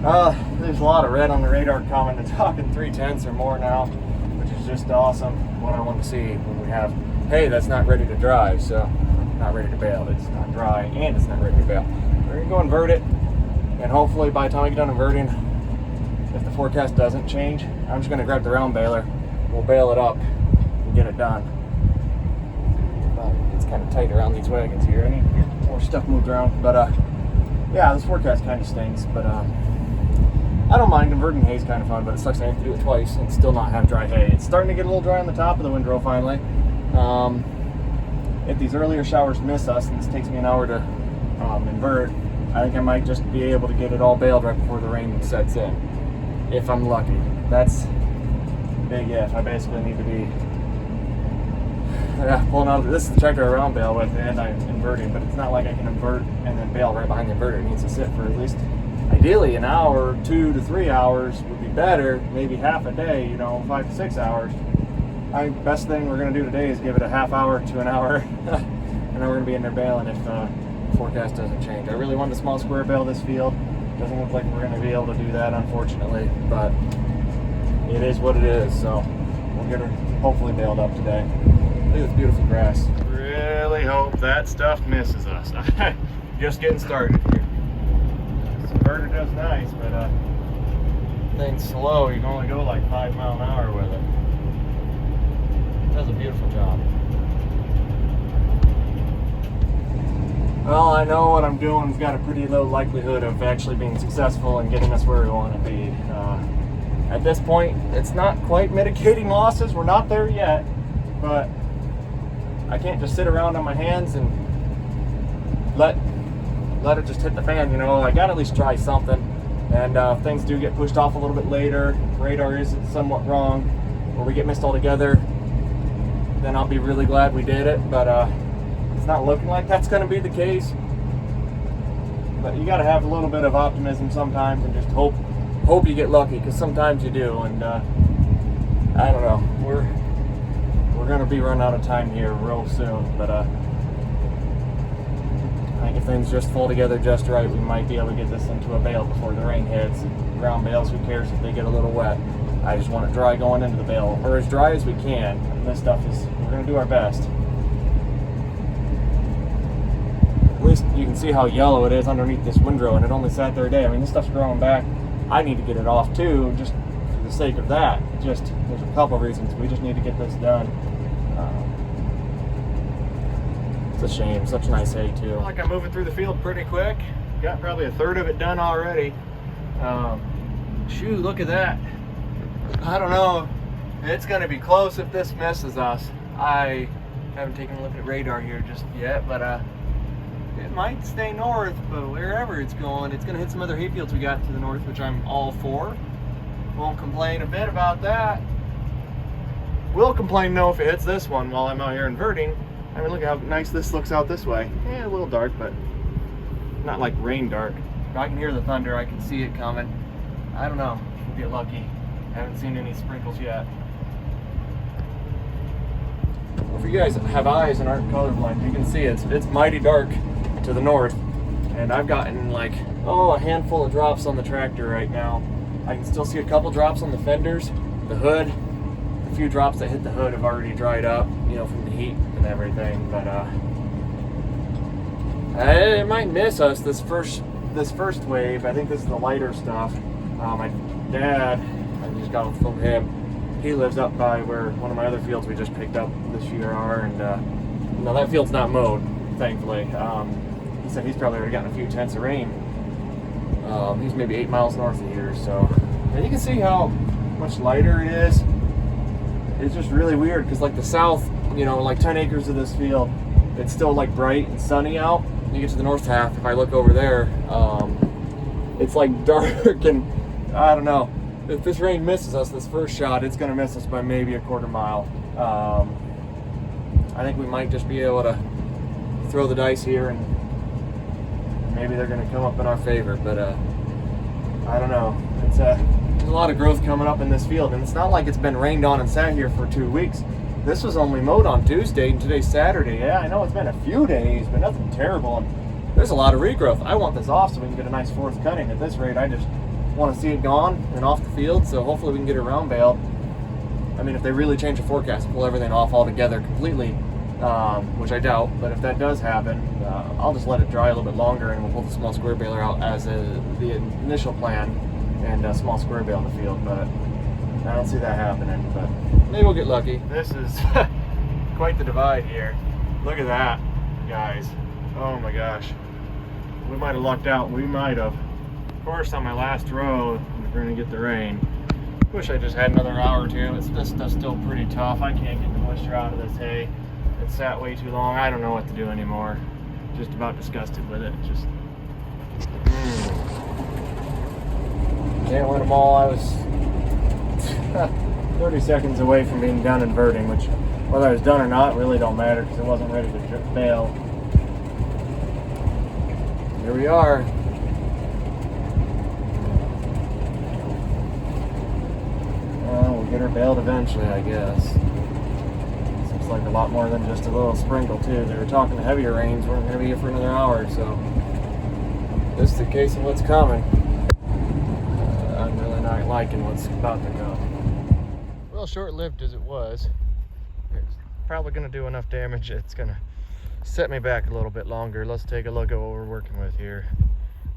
There's a lot of red on the radar comment. They're talking 3/10 or more now, which is just awesome. What I want to see when we have, hey, that's not ready to dry, so not ready to bale. It's not dry and it's not ready to bale. We're gonna go invert it, and hopefully by the time we get done inverting, if the forecast doesn't change, I'm just gonna grab the round baler. We'll bale it up and get it done. It's kind of tight around these wagons here. I need to get more stuff moved around, but yeah, this forecast kind of stinks, but I don't mind. Inverting hay is kind of fun, but it sucks I have to do it twice and still not have dry hay. It's starting to get a little dry on the top of the windrow finally. If these earlier showers miss us and this takes me an hour to invert, I think I might just be able to get it all baled right before the rain sets in, if I'm lucky. That's a big if. I basically need to be pulling out. This is the tractor I round bale with, and I'm inverting, but it's not like I can invert and then bale right behind the inverter. It needs to sit for at least, ideally, an hour, 2 to 3 hours would be better. Maybe half a day, 5 to 6 hours. I think the best thing we're going to do today is give it a half hour to an hour, and then we're going to be in there baling if the forecast doesn't change. I really wanted a small square bale this field. Doesn't look like we're going to be able to do that, unfortunately, but it is what it is, so we'll get her hopefully baled up today. Look at this beautiful grass. Really hope that stuff misses us. Just getting started here. This inverter does nice, but things slow. You can only go like 5 miles an hour with it. It does a beautiful job. Well, I know what I'm doing has got a pretty low likelihood of actually being successful and getting us where we want to be. At this point, it's not quite mitigating losses. We're not there yet, but I can't just sit around on my hands and let it just hit the fan. I got to at least try something. And if things do get pushed off a little bit later, radar is somewhat wrong, or we get missed altogether, then I'll be really glad we did it. But it's not looking like that's going to be the case. But you got to have a little bit of optimism sometimes and just hope you get lucky, because sometimes you do. And I don't know. We're going to be running out of time here real soon, but I think if things just fall together just right, we might be able to get this into a bale before the rain hits. Ground bales, who cares if they get a little wet? I just want it dry going into the bale, or as dry as we can. And this stuff we're going to do our best. At least you can see how yellow it is underneath this windrow, and it only sat there a day. I mean, this stuff's growing back. I need to get it off too, just for the sake of that. There's a couple of reasons. We just need to get this done. It's a shame. Such nice hay too. Like I'm moving through the field pretty quick. Got probably a third of it done already. Shoot, look at that. I don't know. It's going to be close if this misses us. I haven't taken a look at radar here just yet, but it might stay north, but wherever it's going, it's going to hit some other hay fields we got to the north, which I'm all for. Won't complain a bit about that. Will complain though if it hits this one while I'm out here inverting. I mean, look at how nice this looks out this way. Yeah, a little dark, but not like rain dark. I can hear the thunder. I can see it coming. I don't know. We'll get lucky. I haven't seen any sprinkles yet. Well, if you guys have eyes and aren't colorblind, you can see it's mighty dark to the north. And I've gotten like, a handful of drops on the tractor right now. I can still see a couple drops on the fenders, the hood. A few drops that hit the hood have already dried up, from the heat and everything. But it might miss us this first wave. I think this is the lighter stuff. My dad, I just got from him. He lives up by where one of my other fields we just picked up this year are, and that field's not mowed, thankfully. He said he's probably already gotten a few tenths of rain. He's maybe 8 miles north of here, so and you can see how much lighter it is. It's just really weird because like the south, like 10 acres of this field, it's still like bright and sunny out. You get to the north half, if I look over there, it's like dark, and I don't know. If this rain misses us this first shot, it's going to miss us by maybe a quarter mile. I think we might just be able to throw the dice here, and maybe they're going to come up in our favor, but I don't know. There's a lot of growth coming up in this field, and it's not like it's been rained on and sat here for 2 weeks. This was only mowed on Tuesday, and today's Saturday. Yeah, I know it's been a few days, but nothing terrible. And there's a lot of regrowth. I want this off so we can get a nice fourth cutting. At this rate, I just want to see it gone and off the field, so hopefully we can get it round baled. I mean, if they really change the forecast, pull everything off altogether completely, which I doubt, but if that does happen, I'll just let it dry a little bit longer and we'll pull the small square baler out as the initial plan and small square bale in the field, but I don't see that happening, but maybe we'll get lucky. This is quite the divide here. Look at that, guys. Oh my gosh. We might have lucked out. We might have. Of course, on my last row, we're going to get the rain. Wish I just had another hour or two. This stuff's still pretty tough. I can't get the moisture out of this hay. It sat way too long. I don't know what to do anymore. Just about disgusted with it. Just can't win them all. I was 30 seconds away from being done inverting, which whether I was done or not really don't matter because it wasn't ready to bale. Here we are. We'll get her baled eventually, I guess. Seems like a lot more than just a little sprinkle too. They were talking heavier rains weren't going to be here for another hour, so this is the case of what's coming. I'm really not liking what's about to come. Well, short-lived as it was, it's probably going to do enough damage. It's going to set me back a little bit longer. Let's take a look at what we're working with here.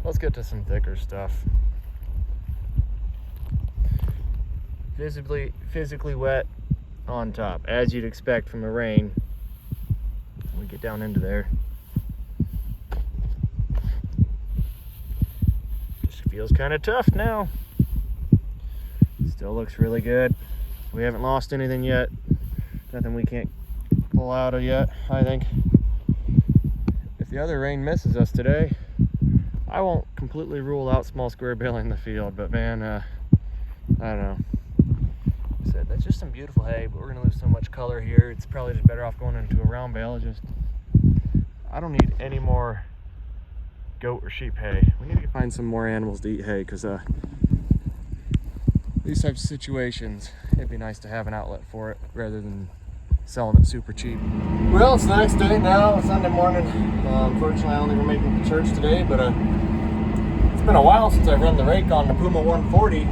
Let's get to some thicker stuff. Physically wet on top, as you'd expect from the rain. We get down into there. Just feels kind of tough now. Still looks really good. We haven't lost anything yet. Nothing we can't pull out of yet, I think. If the other rain misses us today, I won't completely rule out small square baling the field, but man, I don't know. That's just some beautiful hay, but we're gonna lose so much color here. It's probably just better off going into a round bale. I don't need any more goat or sheep hay. We need to find some more animals to eat hay, because these types of situations, it'd be nice to have an outlet for it rather than selling it super cheap. Well, it's the next day now, Sunday morning. Unfortunately, I don't think we're making it to church today, but it's been a while since I've run the rake on the Puma 140.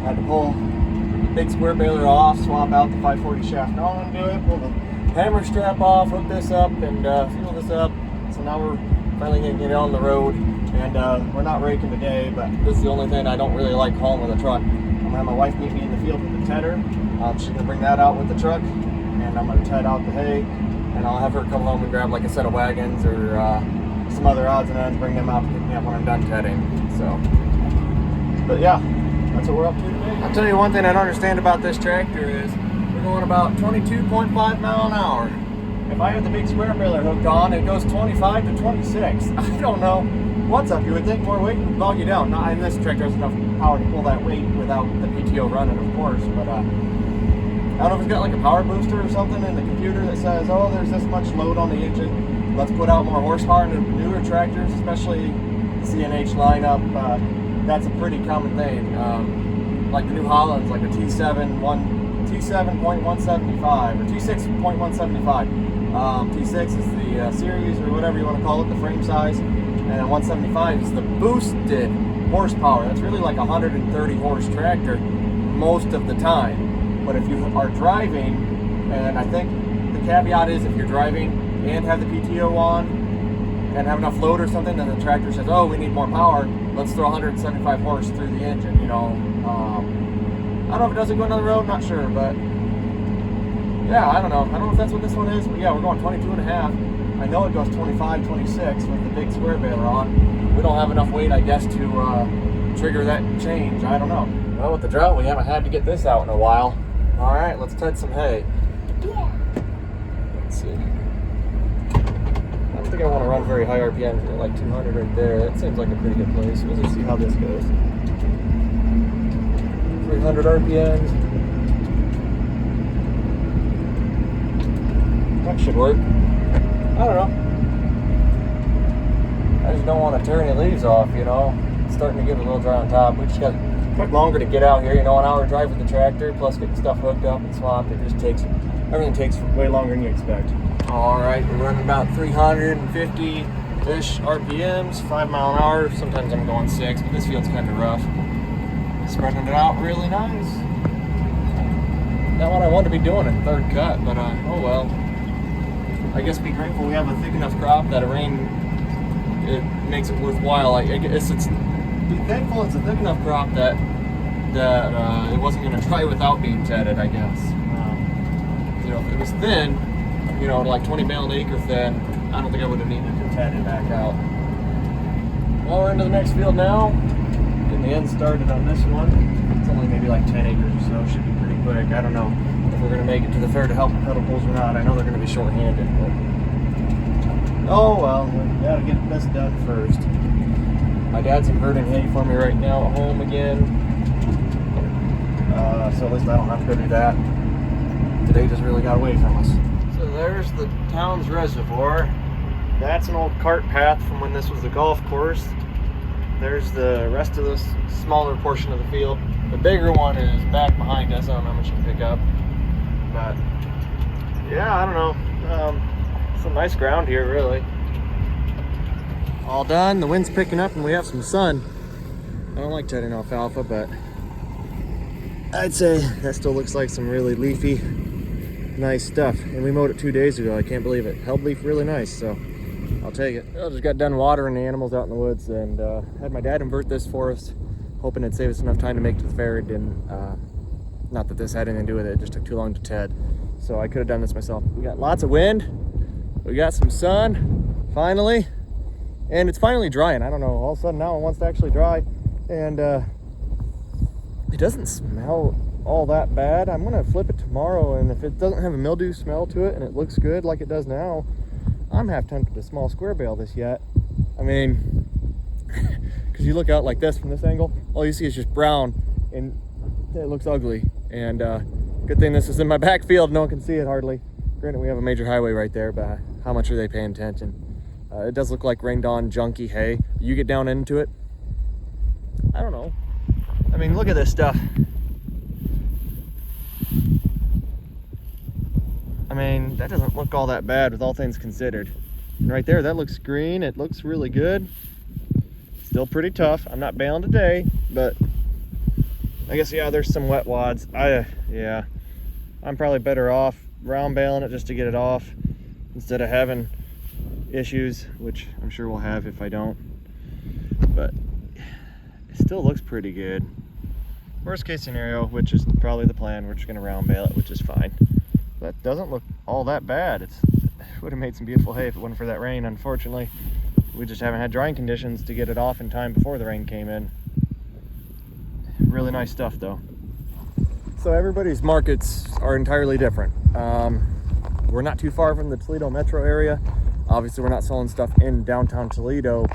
Had to pull the big square baler off, swap out the 540 shaft on to it, pull the hammer strap off, hook this up, and fuel this up. So now we're finally going to get on the road, and we're not raking today, but this is the only thing I don't really like hauling with a truck. I'm going to have my wife meet me in the field with the tedder. She's going to bring that out with the truck, and I'm going to ted out the hay, and I'll have her come home and grab like a set of wagons or some other odds and ends, bring them out to pick me up when I'm done tedding. So, but yeah. That's what we're up to today. I'll tell you one thing I don't understand about this tractor is we're going about 22.5 mile an hour. If I have the big square baler hooked on, it goes 25 to 26. I don't know what's up. You would think more weight would bog you down. Not in this tractor has enough power to pull that weight without the PTO running, of course. But I don't know if it's got like a power booster or something in the computer that says, oh, there's this much load on the engine. Let's put out more horsepower into newer tractors, especially the CNH lineup. That's a pretty common thing. Like the New Holland's like a T7.175 or T6.175. T6 is the series or whatever you want to call it, the frame size, and then 175 is the boosted horsepower. That's really like a 130 horse tractor most of the time. But if you are driving, and I think the caveat is if you're driving and have the PTO on and have enough load or something, then the tractor says, oh, we need more power. Let's throw 175 horse through the engine, you know. I don't know if it doesn't go down the road, not sure, but yeah, I don't know. I don't know if that's what this one is, but yeah, we're going 22 and a half. I know it goes 25, 26 with the big square baler on. We don't have enough weight, I guess, to trigger that change. I don't know. Well, with the drought, we haven't had to get this out in a while. All right, let's ted some hay. Yeah. Let's see. I don't think I want to run very high RPMs, like 200 right there. That seems like a pretty good place. We'll just see how this goes. 300 RPMs. That should work. I don't know. I just don't want to tear any leaves off, you know. It's starting to get a little dry on top. We just got took longer to get out here, you know, an hour drive with the tractor, plus getting stuff hooked up and swapped. It just takes, everything takes way longer than you expect. All right, we're running about 350 ish RPMs, 5 mile an hour. Sometimes I'm going 6, but this field's kind of rough. Spreading it out really nice. Not what I wanted to be doing in third cut, but oh well. I guess be grateful we have a thick enough crop that a rain, it makes it worthwhile. I guess it's be thankful it's a thick enough crop that it wasn't going to dry without being tedded, I guess. You know, if it was thin, you know, like 20 bale an acre thin, I don't think I would have needed to ted it back out. Well, we're into the next field now. Getting the end started on this one. It's only maybe like 10 acres or so. Should be pretty quick. I don't know if we're going to make it to the fair to help the pedal pulls or not. I know they're going to be short-handed, but oh well, we got to get this done first. My dad's inverting hay for me right now at home again. So at least I don't have to go do that. Today just really got away from us. So there's the town's reservoir. That's an old cart path from when this was a golf course. There's the rest of this smaller portion of the field. The bigger one is back behind us. I don't know how much you can pick up. But yeah, I don't know. Some nice ground here, really. All done. The wind's picking up and we have some sun. I don't like tedding alfalfa, but I'd say that still looks like some really leafy, nice stuff. And we mowed it 2 days ago. I can't believe it. Held leaf really nice, so I'll take it. I just got done watering the animals out in the woods and had my dad invert this for us, hoping it'd save us enough time to make it to the fair. It didn't. Not that this had anything to do with it. It just took too long to ted. So I could have done this myself. We got lots of wind. We got some sun, finally. And it's finally drying. I don't know, all of a sudden now it wants to actually dry. And it doesn't smell all that bad. I'm gonna flip it tomorrow, and if it doesn't have a mildew smell to it and it looks good like it does now, I'm half tempted to small square bale this yet. I mean, because you look out like this from this angle, all you see is just brown and it looks ugly. And good thing this is in my back field, no one can see it hardly. Granted, we have a major highway right there, but how much are they paying attention? It does look like rained on junky hay. You get down into it, I don't know. I mean, look at this stuff. I mean, that doesn't look all that bad with all things considered. And right there, that looks green. It looks really good. Still pretty tough. I'm not baling today, but I guess, yeah, there's some wet wads. Yeah, I'm probably better off round baling it just to get it off instead of having issues, which I'm sure we'll have if I don't. But it still looks pretty good. Worst case scenario, which is probably the plan, we're just gonna round bale it, which is fine. That doesn't look all that bad. It would have made some beautiful hay if it wasn't for that rain. Unfortunately, we just haven't had drying conditions to get it off in time before the rain came in. Really nice stuff though. So everybody's markets are entirely different. We're not too far from the Toledo metro area. Obviously we're not selling stuff in downtown Toledo,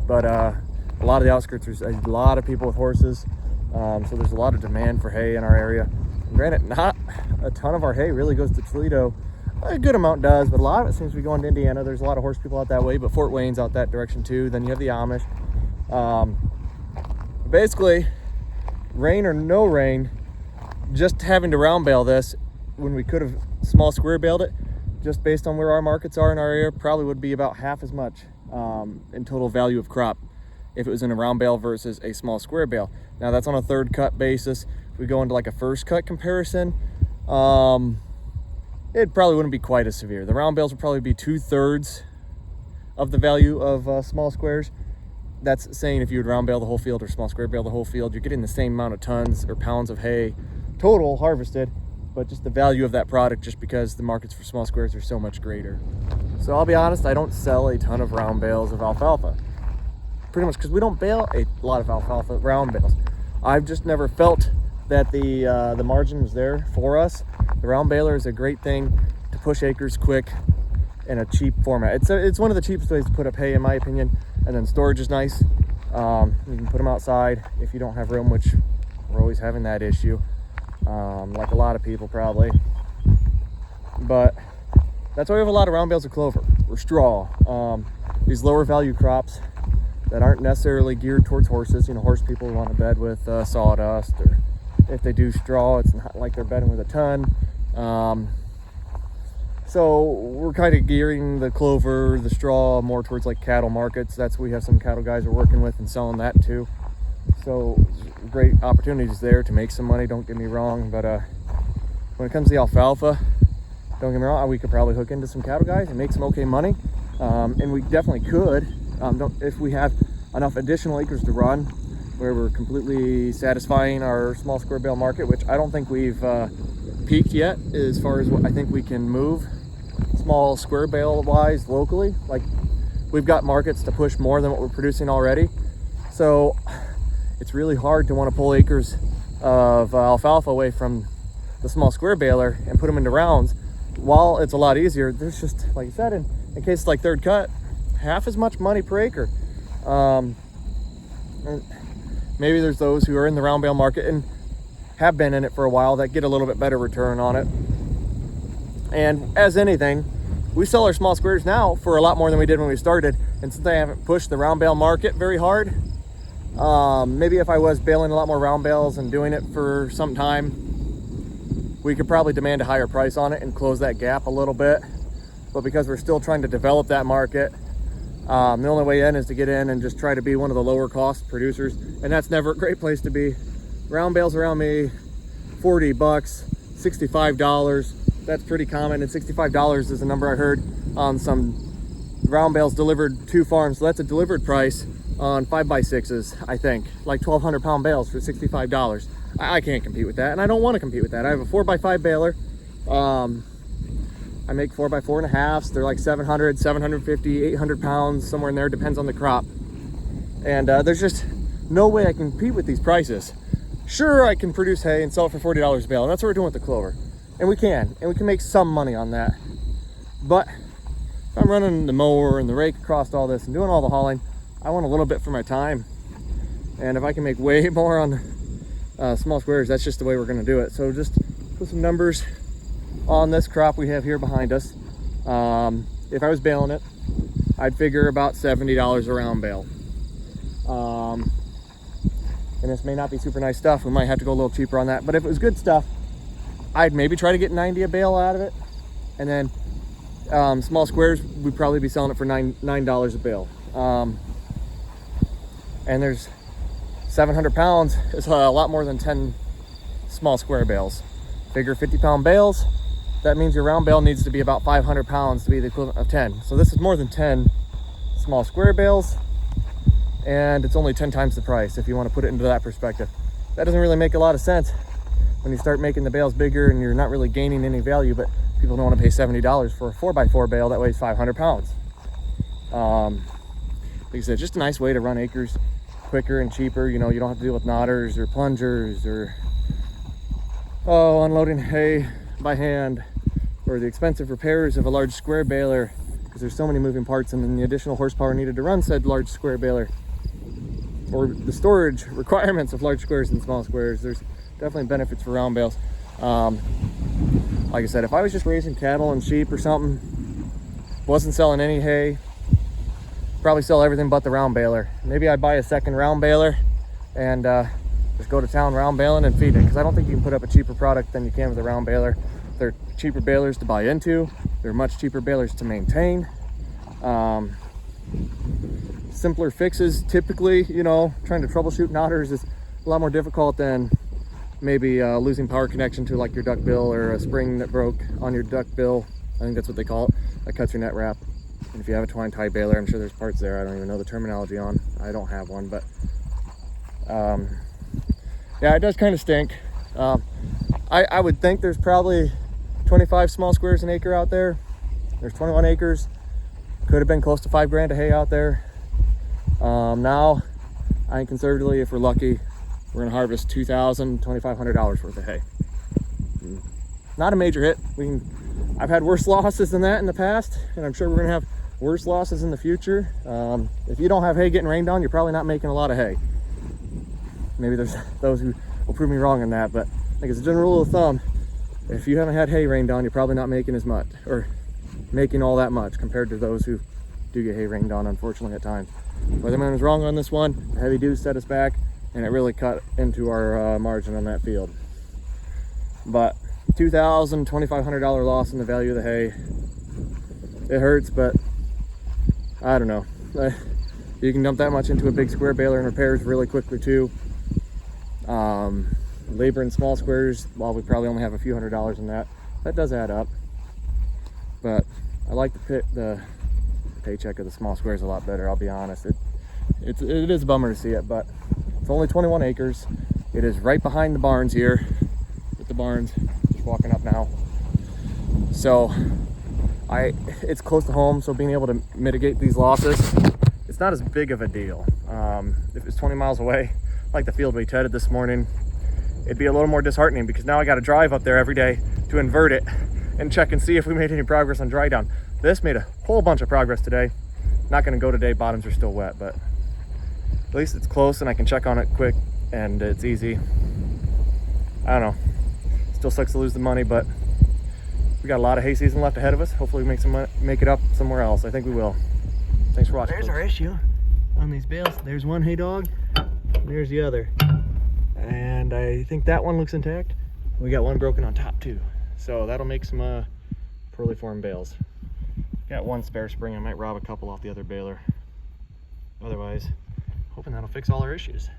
but a lot of the outskirts, there's a lot of people with horses. So there's a lot of demand for hay in our area. Granted, not a ton of our hay really goes to Toledo. A good amount does, but a lot of it seems to be going to Indiana. There's a lot of horse people out that way, but Fort Wayne's out that direction too. Then you have the Amish. Basically, rain or no rain, just having to round bale this when we could have small square baled it, just based on where our markets are in our area, probably would be about half as much in total value of crop if it was in a round bale versus a small square bale. Now that's on a third cut basis. If we go into like a first cut comparison, it probably wouldn't be quite as severe. The round bales would probably be 2/3 of the value of small squares. That's saying if you would round bale the whole field or small square bale the whole field, you're getting the same amount of tons or pounds of hay total harvested, but just the value of that product, just because the markets for small squares are so much greater. So I'll be honest, I don't sell a ton of round bales of alfalfa. Pretty much because we don't bale a lot of alfalfa round bales. I've just never felt that the margin was there for us. The round baler is a great thing to push acres quick in a cheap format. It's one of the cheapest ways to put up hay, in my opinion. And then storage is nice. You can put them outside if you don't have room, which we're always having that issue, like a lot of people probably. But that's why we have a lot of round bales of clover or straw. These lower value crops that aren't necessarily geared towards horses. You know, horse people want to bed with sawdust, or if they do straw, it's not like they're bedding with a ton. So we're kind of gearing the clover, the straw more towards like cattle markets. We have some cattle guys we're working with and selling that too. So great opportunities there to make some money, don't get me wrong. But when it comes to the alfalfa, don't get me wrong, we could probably hook into some cattle guys and make some okay money. And we definitely could, if we have enough additional acres to run where we're completely satisfying our small square bale market, which I don't think we've peaked yet as far as what I think we can move small square bale wise locally. Like, we've got markets to push more than what we're producing already. So it's really hard to want to pull acres of alfalfa away from the small square baler and put them into rounds. While it's a lot easier, there's just, like I said, in cases like third cut, half as much money per acre. Maybe there's those who are in the round bale market and have been in it for a while that get a little bit better return on it. And as anything, we sell our small squares now for a lot more than we did when we started. And since I haven't pushed the round bale market very hard, maybe if I was baling a lot more round bales and doing it for some time, we could probably demand a higher price on it and close that gap a little bit. But because we're still trying to develop that market, the only way in is to get in and just try to be one of the lower cost producers. And that's never a great place to be. Round bales around me, $40, $65. That's pretty common, and $65 is a number I heard on some round bales delivered to farms. So that's a delivered price on 5x6s, I think, like 1,200 pound bales for $65. I can't compete with that, and I don't want to compete with that. I have a 4x5 baler. I make 4x4.5s. They're like 700, 750, 800 pounds, somewhere in there, depends on the crop. And there's just no way I can compete with these prices. Sure, I can produce hay and sell it for $40 a bale, and that's what we're doing with the clover. And we can make some money on that. But if I'm running the mower and the rake across all this and doing all the hauling, I want a little bit for my time. And if I can make way more on small squares, that's just the way we're gonna do it. So just put some numbers on this crop we have here behind us. If I was baling it, I'd figure about $70 a round bale. And this may not be super nice stuff. We might have to go a little cheaper on that. But if it was good stuff, I'd maybe try to get 90 a bale out of it. And then small squares, we'd probably be selling it for $9 a bale. And there's 700 pounds is a lot more than 10 small square bales. Bigger 50-pound bales, that means your round bale needs to be about 500 pounds to be the equivalent of 10. So this is more than 10 small square bales, and it's only 10 times the price if you want to put it into that perspective. That doesn't really make a lot of sense when you start making the bales bigger and you're not really gaining any value, but people don't want to pay $70 for a 4x4 bale that weighs 500 pounds. Like I said, just a nice way to run acres quicker and cheaper. You know, you don't have to deal with knotters or plungers or unloading hay by hand, or the expensive repairs of a large square baler, because there's so many moving parts, and then the additional horsepower needed to run said large square baler, or the storage requirements of large squares and small squares. There's definitely benefits for round bales. Like I said, if I was just raising cattle and sheep or something, wasn't selling any hay, probably sell everything but the round baler. Maybe I'd buy a second round baler and just go to town round baling and feed it, because I don't think you can put up a cheaper product than you can with a round baler. They're cheaper balers to buy into. They're much cheaper balers to maintain. Simpler fixes, typically, you know, trying to troubleshoot knotters is a lot more difficult than maybe losing power connection to like your duck bill, or a spring that broke on your duck bill. I think that's what they call it. That cuts your net wrap. And if you have a twine tie baler, I'm sure there's parts there I don't even know the terminology on. I don't have one, but yeah, it does kind of stink. I would think there's probably 25 small squares an acre out there. There's 21 acres. Could have been close to $5 grand of hay out there. Now, I think conservatively, if we're lucky, we're gonna harvest $2,000, $2,500 worth of hay. Not a major hit. I've had worse losses than that in the past, and I'm sure we're gonna have worse losses in the future. If you don't have hay getting rained on, you're probably not making a lot of hay. Maybe there's those who will prove me wrong on that, but I think it's a general rule of thumb. If you haven't had hay rained on, you're probably not making as much, or making all that much, compared to those who do get hay rained on, unfortunately, at times. Weatherman was wrong on this one. The heavy dew set us back, and it really cut into our margin on that field. But $2,000, $2,500 loss in the value of the hay, It hurts, but I don't know. You can dump that much into a big square baler and repairs really quickly too. Labor in small squares, while we probably only have a few $100s in that does add up. But I like the paycheck of the small squares a lot better, I'll be honest. It is a bummer to see it, but it's only 21 acres. It is right behind the barns here, with the barns, just walking up now. So it's close to home, so being able to mitigate these losses, it's not as big of a deal. If it's 20 miles away, like the field we tedded this morning, it'd be a little more disheartening because now I got to drive up there every day to invert it and check and see if we made any progress on dry down. This made a whole bunch of progress today. Not going to go today, bottoms are still wet, but at least it's close and I can check on it quick and it's easy. I don't know, still sucks to lose the money, but we got a lot of hay season left ahead of us. Hopefully we make it up somewhere else. I think we will. Thanks for watching. There's our issue on these bales. There's one hay dog, there's the other. And I think that one looks intact. We got one broken on top too. So that'll make some poorly formed bales. Got one spare spring. I might rob a couple off the other baler. Otherwise, hoping that'll fix all our issues.